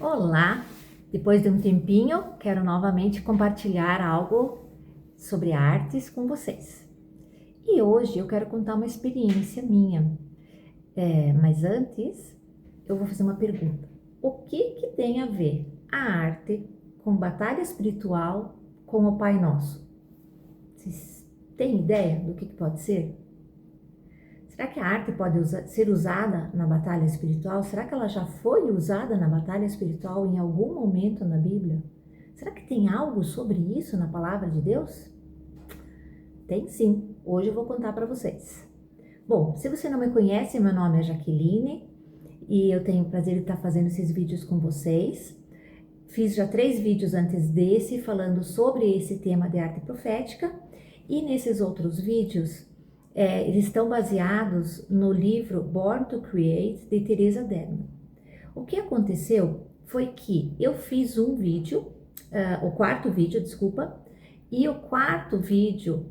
Olá! Depois de um tempinho, quero novamente compartilhar algo sobre artes com vocês. E hoje eu quero contar uma experiência minha. Mas antes, eu vou fazer uma pergunta. O que tem a ver a arte com batalha espiritual com o Pai Nosso? Vocês têm ideia do que pode ser? Será que a arte pode ser usada na batalha espiritual? Será que ela já foi usada na batalha espiritual em algum momento na Bíblia? Será que tem algo sobre isso na palavra de Deus? Tem sim, hoje eu vou contar para vocês. Bom, se você não me conhece, meu nome é Jaqueline e eu tenho o prazer de estar fazendo esses vídeos com vocês. Fiz já 3 vídeos antes desse falando sobre esse tema de arte profética e nesses outros vídeos eles estão baseados no livro Born to Create, de Teresa Dedman. O que aconteceu foi que eu fiz um vídeo, o quarto vídeo, desculpa, e o quarto vídeo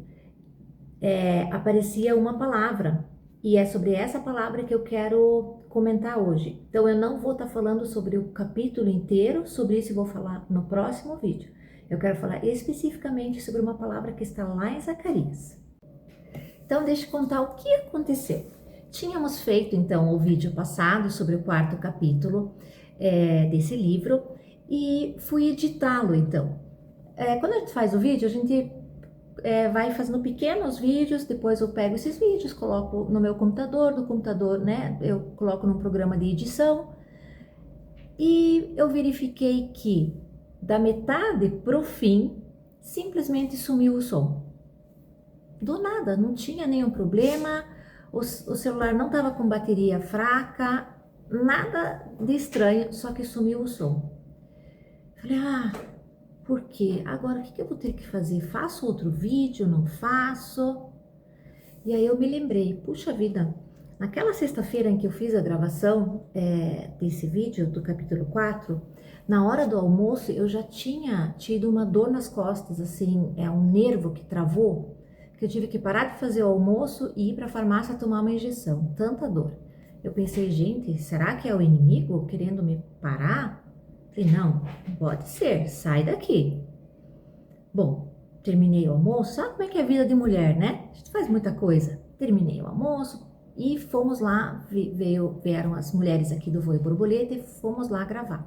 aparecia uma palavra, e é sobre essa palavra que eu quero comentar hoje. Então eu não vou estar falando sobre o capítulo inteiro, sobre isso eu vou falar no próximo vídeo. Eu quero falar especificamente sobre uma palavra que está lá em Zacarias. Então, deixa eu contar o que aconteceu. Tínhamos feito, então, o vídeo passado sobre o quarto capítulo desse livro e fui editá-lo, então. Quando a gente faz o vídeo, a gente vai fazendo pequenos vídeos, depois eu pego esses vídeos, coloco no meu computador, do computador, né, eu coloco num programa de edição e eu verifiquei que da metade pro fim, simplesmente sumiu o som. Do nada, não tinha nenhum problema, o celular não estava com bateria fraca, nada de estranho, só que sumiu o som. Falei, por quê? Agora o que eu vou ter que fazer? Faço outro vídeo, não faço? E aí eu me lembrei, puxa vida, naquela sexta-feira em que eu fiz a gravação desse vídeo, do capítulo 4, na hora do almoço eu já tinha tido uma dor nas costas, assim, um nervo que travou, que eu tive que parar de fazer o almoço e ir para a farmácia tomar uma injeção, tanta dor. Eu pensei, gente, será que é o inimigo querendo me parar? Falei, não pode ser, sai daqui. Bom, terminei o almoço, sabe como é que é a vida de mulher, né? A gente faz muita coisa. Terminei o almoço e fomos lá, vieram as mulheres aqui do Voo e Borboleta e fomos lá gravar.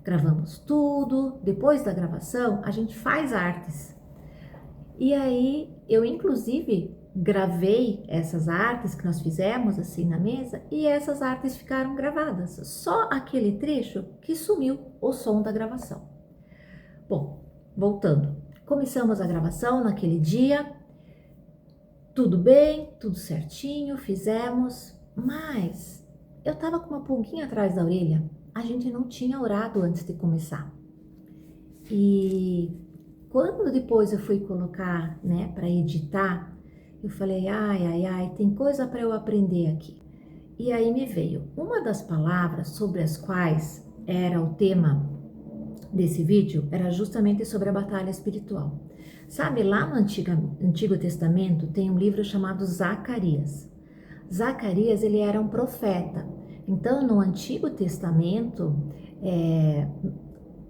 Gravamos tudo, depois da gravação a gente faz artes. E aí, eu inclusive gravei essas artes que nós fizemos assim na mesa e essas artes ficaram gravadas. Só aquele trecho que sumiu o som da gravação. Bom, voltando. Começamos a gravação naquele dia. Tudo bem, tudo certinho, fizemos. Mas eu tava com uma pulguinha atrás da orelha. A gente não tinha orado antes de começar. E quando depois eu fui colocar, né, para editar, eu falei, ai, tem coisa para eu aprender aqui. E aí me veio uma das palavras sobre as quais era o tema desse vídeo, era justamente sobre a batalha espiritual. Sabe, lá no Antigo Testamento tem um livro chamado Zacarias. Zacarias, ele era um profeta. Então, no Antigo Testamento,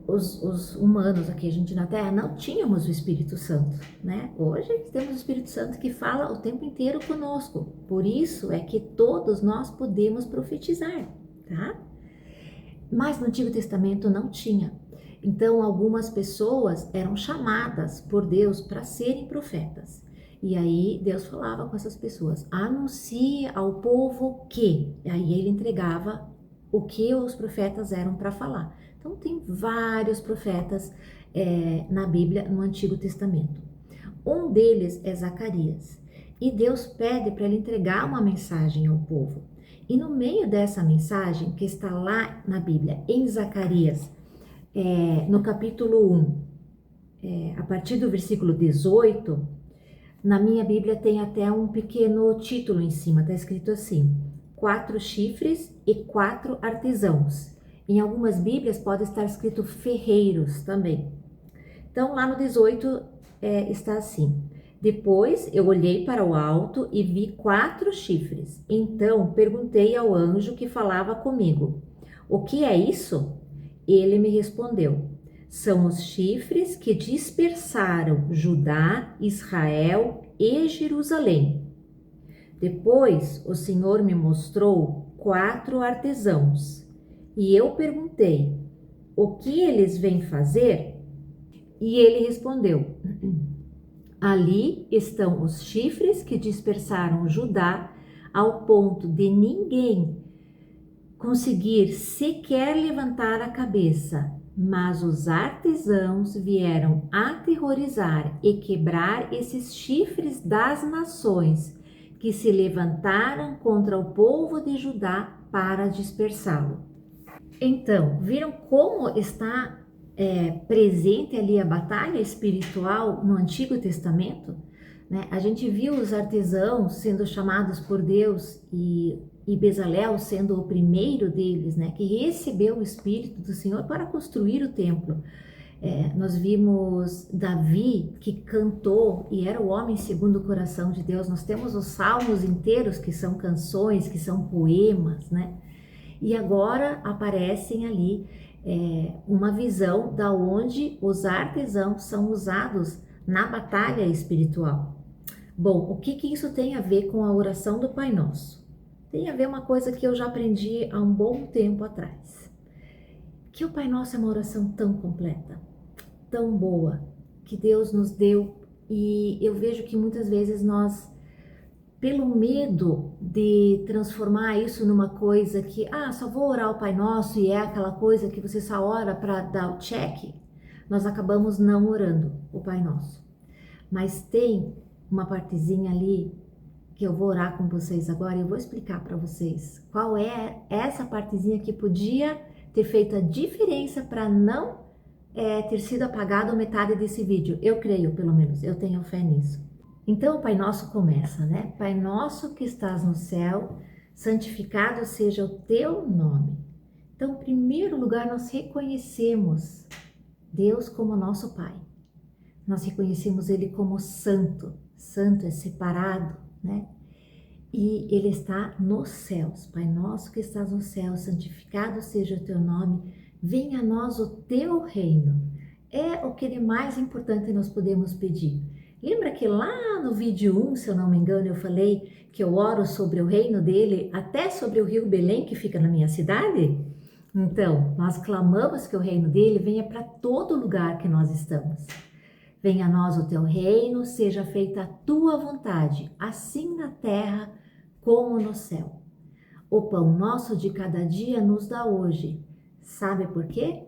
os humanos aqui, a gente na Terra, não tínhamos o Espírito Santo, né? Hoje temos o Espírito Santo que fala o tempo inteiro conosco. Por isso é que todos nós podemos profetizar, tá? Mas no Antigo Testamento não tinha. Então, algumas pessoas eram chamadas por Deus para serem profetas. E aí Deus falava com essas pessoas, anuncie ao povo que. Aí ele entregava o que os profetas eram para falar. Então tem vários profetas na Bíblia, no Antigo Testamento. Um deles é Zacarias. E Deus pede para ele entregar uma mensagem ao povo. E no meio dessa mensagem, que está lá na Bíblia, em Zacarias, no capítulo 1, a partir do versículo 18, na minha Bíblia tem até um pequeno título em cima, está escrito assim, 4 chifres e 4 artesãos. Em algumas Bíblias pode estar escrito ferreiros também. Então, lá no 18 está assim, depois eu olhei para o alto e vi 4 chifres. Então, perguntei ao anjo que falava comigo, o que é isso? Ele me respondeu: são os chifres que dispersaram Judá, Israel e Jerusalém. Depois o Senhor me mostrou 4 artesãos e eu perguntei: o que eles vêm fazer? E ele respondeu: ali estão os chifres que dispersaram Judá ao ponto de ninguém conseguir sequer levantar a cabeça. Mas os artesãos vieram aterrorizar e quebrar esses chifres das nações que se levantaram contra o povo de Judá para dispersá-lo. Então, viram como está presente ali a batalha espiritual no Antigo Testamento? Né? A gente viu os artesãos sendo chamados por Deus e Bezalel sendo o primeiro deles, né? Que recebeu o Espírito do Senhor para construir o templo. Nós vimos Davi que cantou e era o homem segundo o coração de Deus. Nós temos os salmos inteiros que são canções, que são poemas, né? E agora aparecem ali uma visão da onde os artesãos são usados na batalha espiritual. Bom, o que isso tem a ver com a oração do Pai Nosso? Tem a ver uma coisa que eu já aprendi há um bom tempo atrás. Que o Pai Nosso é uma oração tão completa, tão boa, que Deus nos deu, e eu vejo que muitas vezes nós, pelo medo de transformar isso numa coisa que, só vou orar o Pai Nosso e é aquela coisa que você só ora para dar o check, nós acabamos não orando o Pai Nosso. Mas tem uma partezinha ali que eu vou orar com vocês agora e eu vou explicar para vocês qual é essa partezinha que podia ter feito a diferença para não ter sido apagado metade desse vídeo. Eu creio, pelo menos, eu tenho fé nisso. Então o Pai Nosso começa, né? Pai Nosso que estás no céu, santificado seja o teu nome. Então, em primeiro lugar, nós reconhecemos Deus como nosso Pai. Nós reconhecemos Ele como santo. Santo é separado, né? E Ele está nos céus. Pai Nosso que estás no céu, santificado seja o teu nome. Venha a nós o teu reino. É o que de mais importante nós podemos pedir. Lembra que lá no vídeo 1, se eu não me engano, eu falei que eu oro sobre o reino dele, até sobre o rio Belém, que fica na minha cidade? Então, nós clamamos que o reino dele venha para todo lugar que nós estamos. Venha a nós o teu reino, seja feita a tua vontade, assim na terra como no céu. O pão nosso de cada dia nos dá hoje. Sabe por quê?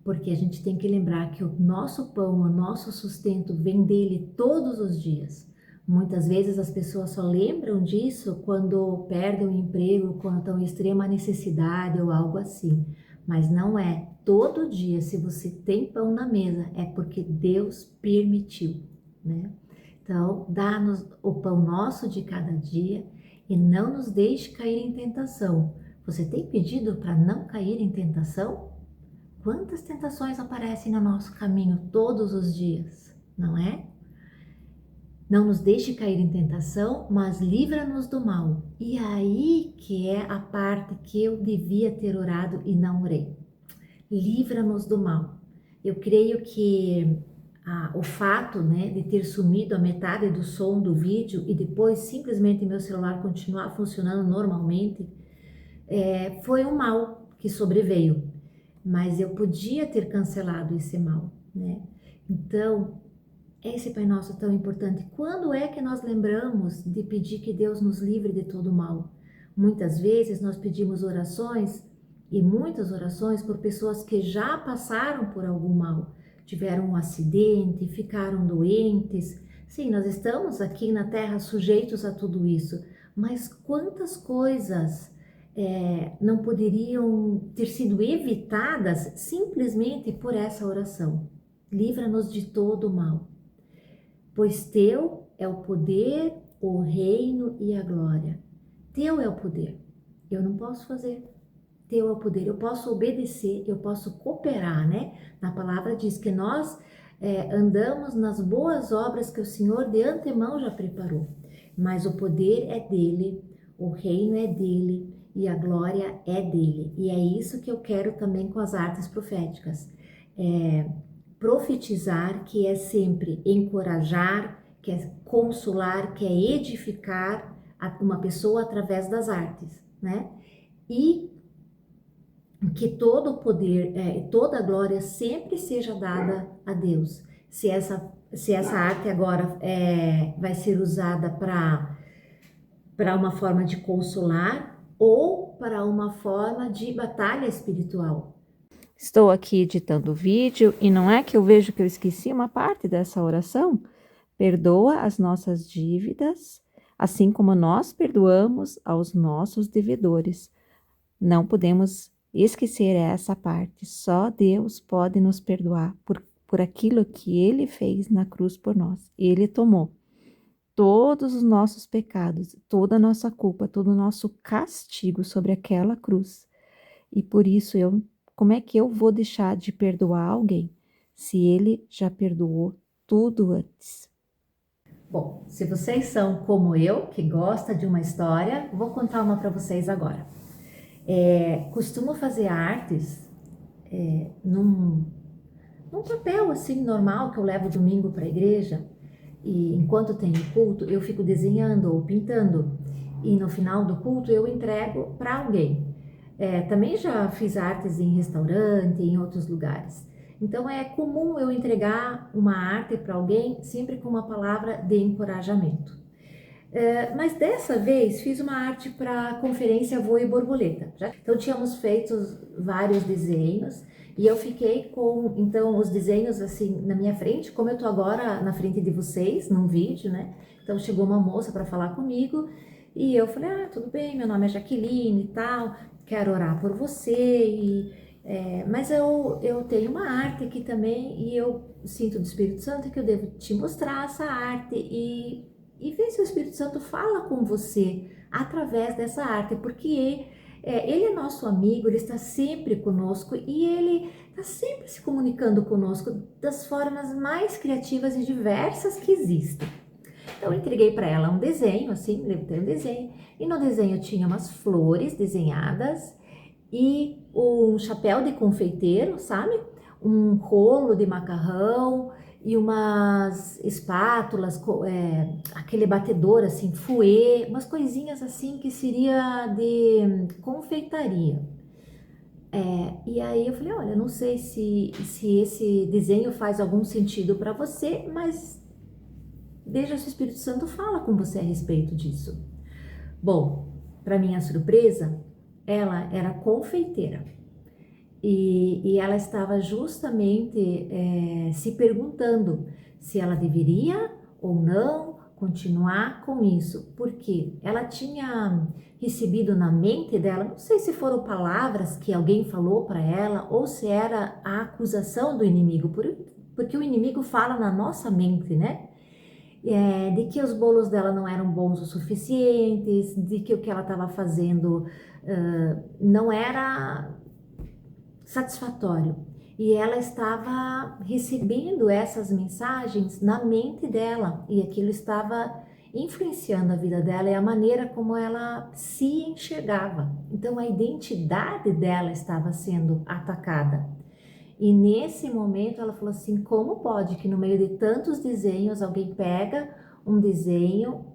Porque a gente tem que lembrar que o nosso pão, o nosso sustento vem dele todos os dias. Muitas vezes as pessoas só lembram disso quando perdem o emprego, quando estão em extrema necessidade ou algo assim. Mas não é. Todo dia, se você tem pão na mesa, é porque Deus permitiu, né? Então, dá-nos o pão nosso de cada dia e não nos deixe cair em tentação. Você tem pedido para não cair em tentação? Quantas tentações aparecem no nosso caminho todos os dias, não é? Não nos deixe cair em tentação, mas livra-nos do mal. E aí que é a parte que eu devia ter orado e não orei. Livra-nos do mal. Eu creio que o fato, né, de ter sumido a metade do som do vídeo e depois simplesmente meu celular continuar funcionando normalmente, foi um mal que sobreveio. Mas eu podia ter cancelado esse mal, né? Então, esse Pai Nosso tão importante. Quando é que nós lembramos de pedir que Deus nos livre de todo mal? Muitas vezes nós pedimos orações e muitas orações por pessoas que já passaram por algum mal, tiveram um acidente, ficaram doentes. Sim, nós estamos aqui na Terra sujeitos a tudo isso, mas quantas coisas não poderiam ter sido evitadas simplesmente por essa oração? Livra-nos de todo o mal, pois teu é o poder, o reino e a glória. Teu é o poder, eu não posso fazer. Teu é o poder, eu posso obedecer, eu posso cooperar, né? Na palavra diz que nós andamos nas boas obras que o Senhor de antemão já preparou. Mas o poder é dele, o reino é dele e a glória é dele. E é isso que eu quero também com as artes proféticas. Profetizar, que é sempre encorajar, que é consolar, que é edificar uma pessoa através das artes, né? E que todo o poder, toda a glória sempre seja dada a Deus. Se essa arte agora vai ser usada para uma forma de consolar ou para uma forma de batalha espiritual. Estou aqui editando o vídeo e não é que eu vejo que eu esqueci uma parte dessa oração? Perdoa as nossas dívidas, assim como nós perdoamos aos nossos devedores. Não podemos esquecer essa parte. Só Deus pode nos perdoar por aquilo que Ele fez na cruz por nós. Ele tomou todos os nossos pecados, toda a nossa culpa, todo o nosso castigo sobre aquela cruz. E por isso como é que eu vou deixar de perdoar alguém se Ele já perdoou tudo antes? Bom, se vocês são como eu, que gosta de uma história, vou contar uma para vocês agora. Costumo fazer artes num papel assim normal que eu levo domingo para a igreja, e enquanto tenho culto eu fico desenhando ou pintando, e no final do culto eu entrego para alguém. Também já fiz artes em restaurante, em outros lugares. Então é comum eu entregar uma arte para alguém sempre com uma palavra de encorajamento. Mas dessa vez fiz uma arte para a conferência Voo e Borboleta. Então tínhamos feito vários desenhos e eu fiquei com então os desenhos assim na minha frente, como eu tô agora na frente de vocês num vídeo, né? Então chegou uma moça para falar comigo e eu falei: tudo bem, meu nome é Jaqueline e tal, quero orar por você mas eu tenho uma arte aqui também e eu sinto do Espírito Santo que eu devo te mostrar essa arte e ver se o Espírito Santo fala com você através dessa arte, porque ele é nosso amigo, ele está sempre conosco e ele está sempre se comunicando conosco das formas mais criativas e diversas que existem. Então eu entreguei para ela um desenho, assim, levantei um desenho, e no desenho tinha umas flores desenhadas e um chapéu de confeiteiro, sabe? Um rolo de macarrão e umas espátulas, aquele batedor assim, fouet, umas coisinhas assim que seria de confeitaria. E aí eu falei: olha, não sei se esse desenho faz algum sentido para você, mas veja se o Espírito Santo fala com você a respeito disso. Bom, para minha surpresa, ela era confeiteira e ela estava justamente se perguntando se ela deveria ou não continuar com isso, porque ela tinha recebido na mente dela, não sei se foram palavras que alguém falou para ela ou se era a acusação do inimigo, porque o inimigo fala na nossa mente, né? De que os bolos dela não eram bons o suficientes, de que o que ela estava fazendo não era satisfatório. E ela estava recebendo essas mensagens na mente dela e aquilo estava influenciando a vida dela e a maneira como ela se enxergava. Então a identidade dela estava sendo atacada. E nesse momento ela falou assim: como pode que no meio de tantos desenhos alguém pega um desenho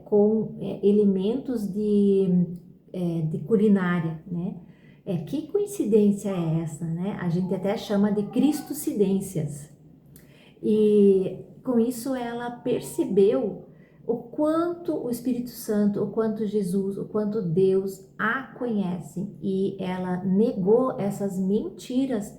com elementos de culinária, né? Que coincidência é essa, né? A gente até chama de cristocidências. E com isso ela percebeu o quanto o Espírito Santo, o quanto Jesus, o quanto Deus a conhece, e ela negou essas mentiras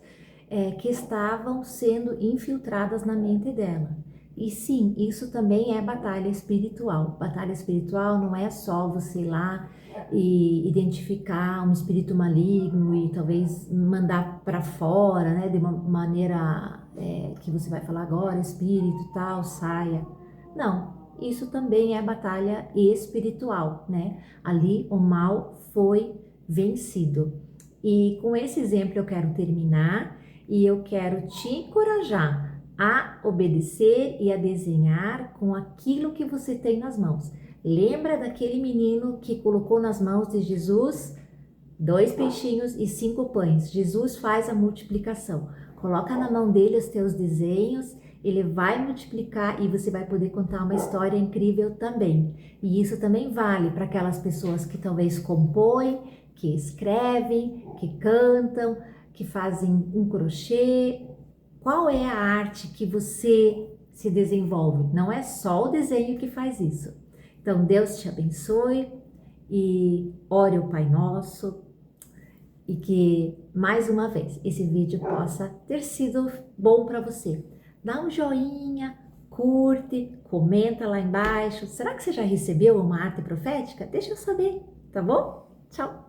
que estavam sendo infiltradas na mente dela. E sim, isso também é batalha espiritual. Batalha espiritual não é só você ir lá e identificar um espírito maligno e talvez mandar para fora, né, de uma maneira que você vai falar agora, espírito tal, saia. Não, isso também é batalha espiritual, né? Ali o mal foi vencido. E com esse exemplo eu quero terminar e eu quero te encorajar a obedecer e a desenhar com aquilo que você tem nas mãos. Lembra daquele menino que colocou nas mãos de Jesus 2 peixinhos e 5 pães? Jesus faz a multiplicação. Coloca na mão dele os teus desenhos, ele vai multiplicar e você vai poder contar uma história incrível também. E isso também vale para aquelas pessoas que talvez compõem, que escrevem, que cantam, que fazem um crochê. Qual é a arte que você se desenvolve? Não é só o desenho que faz isso. Então, Deus te abençoe e ore o Pai Nosso e que, mais uma vez, esse vídeo possa ter sido bom para você. Dá um joinha, curte, comenta lá embaixo. Será que você já recebeu uma arte profética? Deixa eu saber, tá bom? Tchau!